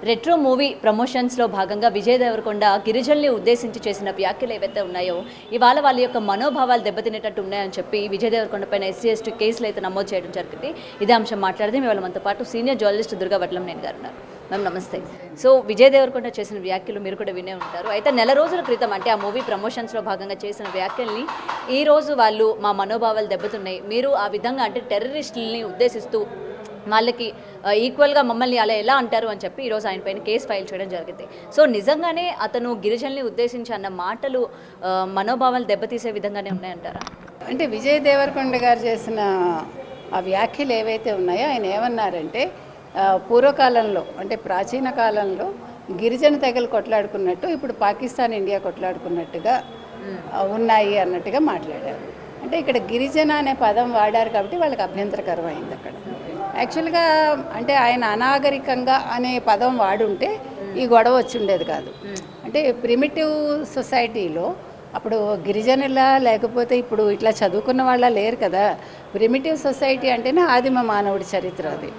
Retro movie ప్రమోషన్స్లో భాగంగా విజయ్ దేవరకొండ గిరిజనుల్ని ఉద్దేశించి చేసిన వ్యాఖ్యలు ఏవైతే ఉన్నాయో ఇవాళ వాళ్ళ యొక్క మనోభావాలు దెబ్బతినేటట్టు ఉన్నాయని చెప్పి విజయ్ దేవరకొండ పైన SC/ST కేసులు అయితే నమోదు చేయడం జరిగింది. ఇదే అంశం మాట్లాడితే ఇవాళ మనతో పాటు సీనియర్ జర్నలిస్ట్ దుర్గా వడ్లంనేని గారు ఉన్నారు. మ్యామ్ నమస్తే. సో విజయ్ దేవరకొండ చేసిన వ్యాఖ్యలు మీరు కూడా వినే ఉంటారు. అయితే నెల రోజుల క్రితం అంటే ఆ మూవీ ప్రమోషన్స్లో భాగంగా చేసిన వ్యాఖ్యల్ని ఈ రోజు వాళ్ళు మా మనోభావాలు దెబ్బతున్నాయి, మీరు ఆ విధంగా అంటే టెర్రరిస్టులని ఉద్దేశిస్తూ వాళ్ళకి ఈక్వల్గా మమ్మల్ని అలా ఎలా అంటారు అని చెప్పి ఈరోజు ఆయన పైన కేసు ఫైల్ చేయడం జరిగింది. సో నిజంగానే అతను గిరిజనుల్ని ఉద్దేశించి అన్న మాటలు మనోభావాలు దెబ్బతీసే విధంగానే ఉన్నాయంటారా? అంటే విజయ్ దేవరకొండ గారు చేసిన ఆ వ్యాఖ్యలు ఏవైతే ఉన్నాయో ఆయన ఏమన్నారంటే పూర్వకాలంలో అంటే ప్రాచీన కాలంలో గిరిజన తెగలు కొట్లాడుకున్నట్టు ఇప్పుడు పాకిస్తాన్ ఇండియా కొట్లాడుకున్నట్టుగా ఉన్నాయి అన్నట్టుగా మాట్లాడారు. అంటే ఇక్కడ గిరిజన అనే పదం వాడారు కాబట్టి వాళ్ళకి అభ్యంతరకరం అయింది అక్కడ. యాక్చువల్గా అంటే ఆయన అనాగరికంగా అనే పదం వాడుంటే ఈ గొడవ వచ్చి ఉండేది కాదు. అంటే ప్రిమిటివ్ సొసైటీలో అప్పుడు గిరిజనుల లేకపోతే ఇప్పుడు ఇట్లా చదువుకున్న వాళ్ళ లేరు కదా. ప్రిమిటివ్ సొసైటీ అంటేనే ఆదిమ మానవుడి చరిత్ర. అది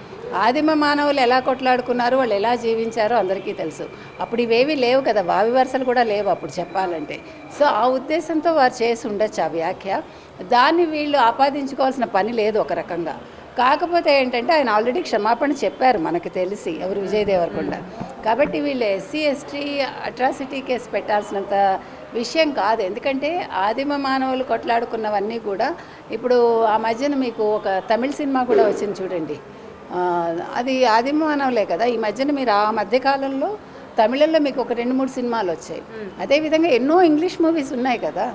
ఆదిమ మానవులు ఎలా కొట్లాడుకున్నారు, వాళ్ళు ఎలా జీవించారో అందరికీ తెలుసు. అప్పుడు ఇవేవి లేవు కదా, వావి వరుసలు కూడా లేవు అప్పుడు చెప్పాలంటే. సో ఆ ఉద్దేశంతో వారు చేసి ఉండొచ్చు ఆ వ్యాఖ్య. దాన్ని వీళ్ళు ఆపాదించుకోవాల్సిన పని లేదు ఒక రకంగా. కాకపోతే ఏంటంటే ఆయన ఆల్రెడీ క్షమాపణ చెప్పారు మనకు తెలిసి, ఎవరు విజయ్ దేవరకొండ. కాబట్టి వీళ్ళు SC/ST అట్రాసిటీ కేసు పెట్టాల్సినంత విషయం కాదు. ఎందుకంటే ఆదిమ మానవులు కొట్లాడుకున్నవన్నీ కూడా ఇప్పుడు ఆ మధ్యన మీకు ఒక తమిళ సినిమా కూడా వచ్చింది చూడండి, అది ఆదిమ మానవులే కదా. ఈ మధ్యన మీరు ఆ మధ్యకాలంలో తమిళంలో మీకు ఒక 2-3 సినిమాలు వచ్చాయి. అదేవిధంగా ఎన్నో ఇంగ్లీష్ మూవీస్ ఉన్నాయి కదా.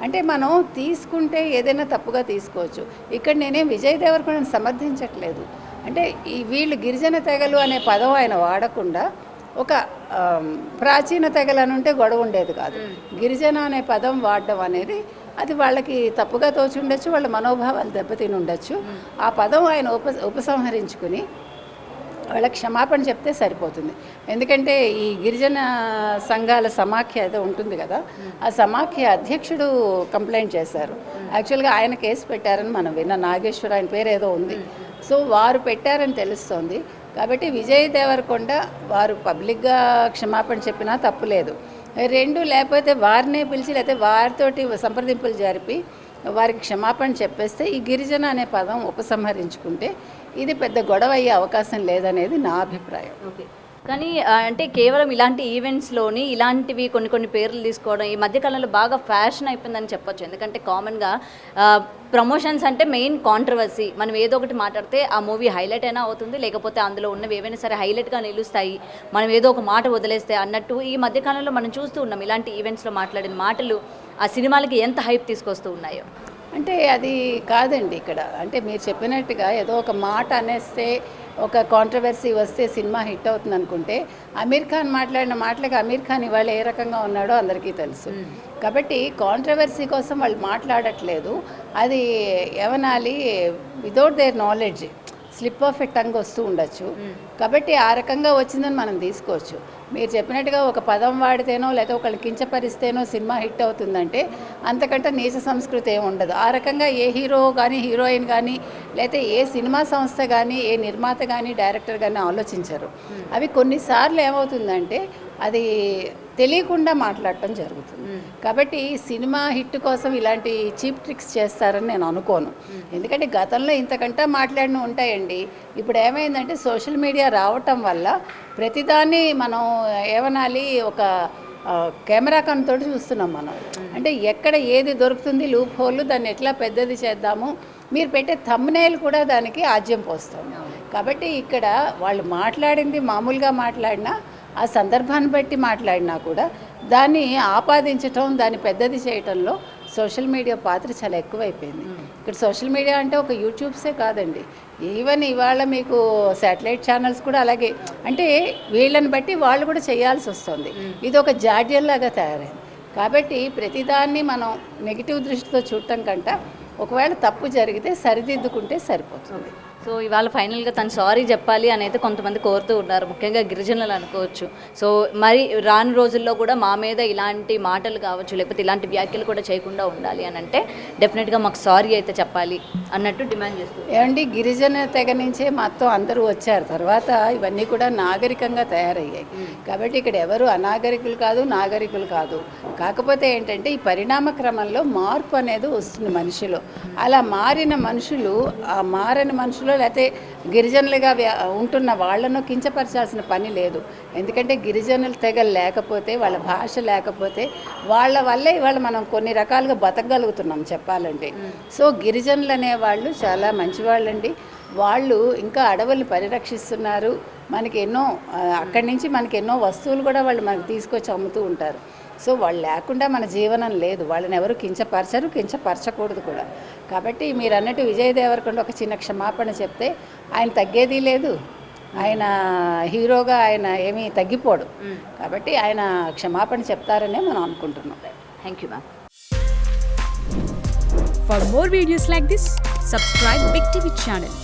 అంటే మనం తీసుకుంటే ఏదైనా తప్పుగా తీసుకోవచ్చు. ఇక్కడ నేనేం విజయ్ దేవరకొండని సమర్థించట్లేదు. అంటే ఈ వీళ్ళు గిరిజన తెగలు అనే పదం ఆయన వాడకుండా ఒక ప్రాచీన తెగలు అని ఉంటే గొడవ ఉండేది కాదు. గిరిజన అనే పదం వాడడం అనేది అది వాళ్ళకి తప్పుగా తోచి ఉండొచ్చు, వాళ్ళ మనోభావాలు దెబ్బతిని ఉండొచ్చు. ఆ పదం ఆయన ఉపసంహరించుకుని వాళ్ళ క్షమాపణ చెప్తే సరిపోతుంది. ఎందుకంటే ఈ గిరిజన సంఘాల సమాఖ్య ఏదో ఉంటుంది కదా, ఆ సమాఖ్య అధ్యక్షుడు కంప్లైంట్ చేశారు. యాక్చువల్గా ఆయన కేసు పెట్టారని మనం విన్న, నాగేశ్వర ఆయన పేరు ఏదో ఉంది. సో వారు పెట్టారని తెలుస్తోంది. కాబట్టి విజయ్ దేవరకొండ వారు పబ్లిక్గా క్షమాపణ చెప్పినా తప్పులేదు. లేకపోతే వారినే పిలిచి లేకపోతే వారితోటి సంప్రదింపులు జరిపి వారికి క్షమాపణ చెప్పేస్తే ఈ గిరిజన అనే పదం ఉపసంహరించుకుంటే ఇది పెద్ద గొడవ అయ్యే అవకాశం లేదనేది నా అభిప్రాయం. ఓకే, కానీ అంటే కేవలం ఇలాంటి ఈవెంట్స్లోని ఇలాంటివి కొన్ని పేర్లు తీసుకోవడం ఈ మధ్యకాలంలో బాగా ఫ్యాషన్ అయిపోయిందని చెప్పొచ్చు. ఎందుకంటే కామన్గా ప్రమోషన్స్ అంటే మెయిన్ కాంట్రవర్సీ. మనం ఏదో ఒకటి మాట్లాడితే ఆ మూవీ హైలైట్ అయినా అవుతుంది, లేకపోతే అందులో ఉన్నవి ఏవైనా సరే హైలైట్గా నిలుస్తాయి, మనం ఏదో ఒక మాట వదిలేస్తే అన్నట్టు ఈ మధ్యకాలంలో మనం చూస్తూ ఉన్నాం. ఇలాంటి ఈవెంట్స్లో మాట్లాడిన మాటలు ఆ సినిమాలకి ఎంత హైప్ తీసుకొస్తూ ఉన్నాయో. అంటే అది కాదండి ఇక్కడ. అంటే మీరు చెప్పినట్టుగా ఏదో ఒక మాట అనేస్తే ఒక కాంట్రవర్సీ వస్తే సినిమా హిట్ అవుతుంది అనుకుంటే, అమీర్ ఖాన్ మాట్లాడిన మాటలకి అమీర్ ఖాన్ ఇవాళ ఏ రకంగా ఉన్నాడో అందరికీ తెలుసు. కాబట్టి కాంట్రవర్సీ కోసం వాళ్ళు మాట్లాడట్లేదు. అది ఏమనాలి, without their knowledge slip of a tongue వస్తూ ఉండొచ్చు. కాబట్టి ఆ రకంగా వచ్చిందని మనం తీసుకోవచ్చు. మీరు చెప్పినట్టుగా ఒక పదం వాడితేనో లేకపోతే ఒకళ్ళు కించపరిస్తేనో సినిమా హిట్ అవుతుందంటే అంతకంటే నీచ సంస్కృతి ఏమి ఉండదు. ఆ రకంగా ఏ హీరో కానీ హీరోయిన్ కానీ లేకపోతే ఏ సినిమా సంస్థ కానీ ఏ నిర్మాత కానీ డైరెక్టర్ కానీ ఆలోచించరు. అవి కొన్నిసార్లు ఏమవుతుందంటే అది తెలియకుండా మాట్లాడటం జరుగుతుంది. కాబట్టి సినిమా హిట్ కోసం ఇలాంటి చీప్ ట్రిక్స్ చేస్తారని నేను అనుకోను. ఎందుకంటే గతంలో ఇంతకంటే మాట్లాడినవి ఉంటాయండి. ఇప్పుడు ఏమైందంటే సోషల్ మీడియా రావటం వల్ల ప్రతిదాన్ని మనం ఏమనాలి, ఒక కెమెరా కన్నుతోటి చూస్తున్నాం మనం. అంటే ఎక్కడ ఏది దొరుకుతుంది లూప్ హోల్, దాన్ని ఎట్లా పెద్దది చేద్దాము, మీరు పెట్టే థంబ్నెయిల్ కూడా దానికి ఆజ్యం పోస్తుంది. కాబట్టి ఇక్కడ వాళ్ళు మాట్లాడింది మామూలుగా మాట్లాడినా, ఆ సందర్భాన్ని బట్టి మాట్లాడినా కూడా దాన్ని ఆపాదించటం, దాన్ని పెద్దది చేయటంలో సోషల్ మీడియా పాత్ర చాలా ఎక్కువైపోయింది. ఇక్కడ సోషల్ మీడియా అంటే ఒక యూట్యూబ్సే కాదండి, ఈవెన్ ఇవాళ మీకు శాటిలైట్ ఛానల్స్ కూడా అలాగే. అంటే వీళ్ళని బట్టి వాళ్ళు కూడా చేయాల్సి వస్తుంది. ఇది ఒక జాడ్యంలాగా తయారైంది. కాబట్టి ప్రతిదాన్ని మనం నెగిటివ్ దృష్టితో చూడటం కంటే ఒకవేళ తప్పు జరిగితే సరిదిద్దుకుంటే సరిపోతుంది. సో సో ఇవాళ ఫైనల్గా తను సారీ చెప్పాలి అని అయితే కొంతమంది కోరుతూ ఉన్నారు, ముఖ్యంగా గిరిజనులు అనుకోవచ్చు. సో మరి రాను రోజుల్లో కూడా మా మీద ఇలాంటి మాటలు కావచ్చు లేకపోతే ఇలాంటి వ్యాఖ్యలు కూడా చేయకుండా ఉండాలి అని అంటే డెఫినెట్గా మాకు సారీ అయితే చెప్పాలి అన్నట్టు డిమాండ్ చేస్తుంది. ఏమండి, గిరిజన తెగ నుంచే మొత్తం అందరూ వచ్చారు, తర్వాత ఇవన్నీ కూడా నాగరికంగా తయారయ్యాయి. కాబట్టి ఇక్కడ ఎవరు అనాగరికులు కాదు, నాగరికులు కాదు. కాకపోతే ఏంటంటే ఈ పరిణామ క్రమంలో మార్పు అనేది వస్తుంది మనిషిలో. అలా మారిన మనుషులు, ఆ మారని మనుషులు లేకపోతే గిరిజనులుగా ఉంటున్న వాళ్ళను కించపరచాల్సిన పని లేదు. ఎందుకంటే గిరిజనుల తెగలు లేకపోతే, వాళ్ళ భాష లేకపోతే, వాళ్ళ వల్లే ఇవాళ మనం కొన్ని రకాలుగా బతకగలుగుతున్నాం చెప్పాలంటే. సో గిరిజనులు అనేవాళ్ళు చాలా మంచివాళ్ళండి. వాళ్ళు ఇంకా అడవులు పరిరక్షిస్తున్నారు. మనకి ఎన్నో అక్కడి నుంచి మనకి ఎన్నో వస్తువులు కూడా వాళ్ళు మనకు తీసుకొచ్చి అమ్ముతూ ఉంటారు. సో వాళ్ళు లేకుండా మన జీవనం లేదు. వాళ్ళని ఎవరు కించపరచరు, కించపరచకూడదు కూడా. కాబట్టి మీరు అన్నట్టు విజయ్ దేవరకొండ ఒక చిన్న క్షమాపణ చెప్తే ఆయన తగ్గేది లేదు. ఆయన హీరోగా ఆయన ఏమీ తగ్గిపోడు. కాబట్టి ఆయన క్షమాపణ చెప్తారనే మనం అనుకుంటున్నాం. Thank you ma'am. For more videos like this, subscribe Big TV channel.